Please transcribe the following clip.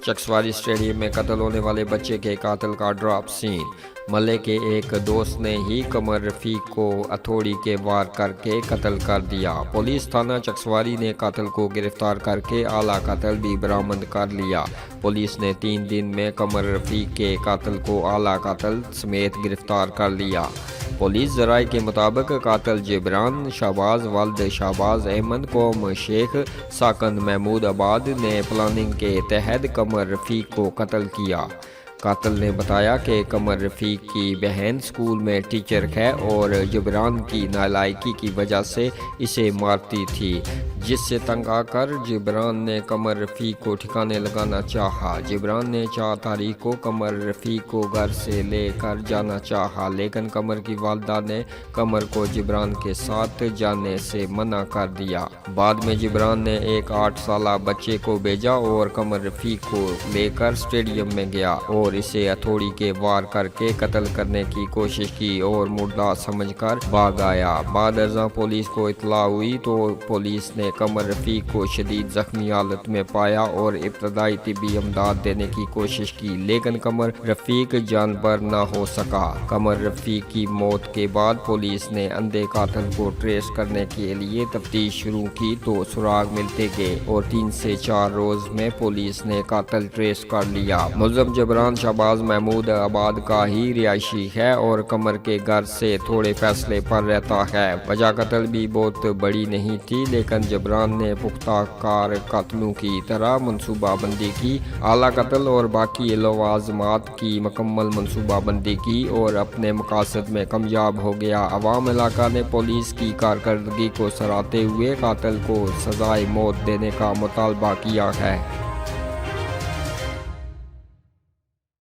Chakswari stadium میں قتل ہونے والے بچے کے قاتل کا ڈراپ سین۔ ملے کے ایک دوست نے ہی قمر رفیق کو ہتھوڑی کے وار کر کے قتل کر دیا۔ پولیس تھانہ چکسواری نے قاتل کو گرفتار کر کے اعلیٰ قتل بھی برآمد کر لیا۔ پولیس نے 3 دن میں قمر رفیق کے قاتل کو اعلیٰ قتل سمیت گرفتار کر لیا۔ پولیس ذرائع کے مطابق قاتل جبران شہباز والد شہباز احمد قوم شیخ ساکن محمود آباد نے پلاننگ کے تحت قمر رفیق کو قتل کیا۔ قاتل نے بتایا کہ قمر رفیق کی بہن اسکول میں ٹیچر ہے اور جبران کی نالائکی کی وجہ سے اسے مارتی تھی، جس سے تنگ آ کر جبران نے قمر رفیق کو ٹھکانے لگانا چاہا۔ جبران نے 4 تاریخ کو قمر رفیق کو گھر سے لے کر جانا چاہا، لیکن قمر کی والدہ نے قمر کو جبران کے ساتھ جانے سے منع کر دیا۔ بعد میں جبران نے ایک 8 سالہ بچے کو بھیجا اور قمر رفیق کو لے کر اسٹیڈیم میں گیا اور اسے ہتھوڑی کے وار کر کے قتل کرنے کی کوشش کی اور مردہ سمجھ کر بھاگ آیا۔ بعد ازاں پولیس کو اطلاع ہوئی تو پولیس نے قمر رفیق کو شدید زخمی حالت میں پایا اور ابتدائی طبی امداد دینے کی کوشش کی، لیکن قمر رفیق جان بر نہ ہو سکا۔ قمر رفیق کی موت کے بعد پولیس نے اندھے قاتل کو ٹریس کرنے کے لیے تفتیش شروع کی تو سراغ ملتے گئے اور 3 سے 4 روز میں پولیس نے قاتل ٹریس کر لیا۔ ملزم جبران شہباز محمود آباد کا ہی رہائشی ہے اور قمر کے گھر سے تھوڑے فاصلے پر رہتا ہے۔ وجہ قتل بھی بہت بڑی نہیں تھی، لیکن جبران نے پختہ کار قاتلوں کی طرح منصوبہ بندی کی، اعلیٰ قتل اور باقی لوازمات کی مکمل منصوبہ بندی کی اور اپنے مقاصد میں کامیاب ہو گیا۔ عوام علاقہ نے پولیس کی کارکردگی کو سراہتے ہوئے قاتل کو سزائے موت دینے کا مطالبہ کیا ہے۔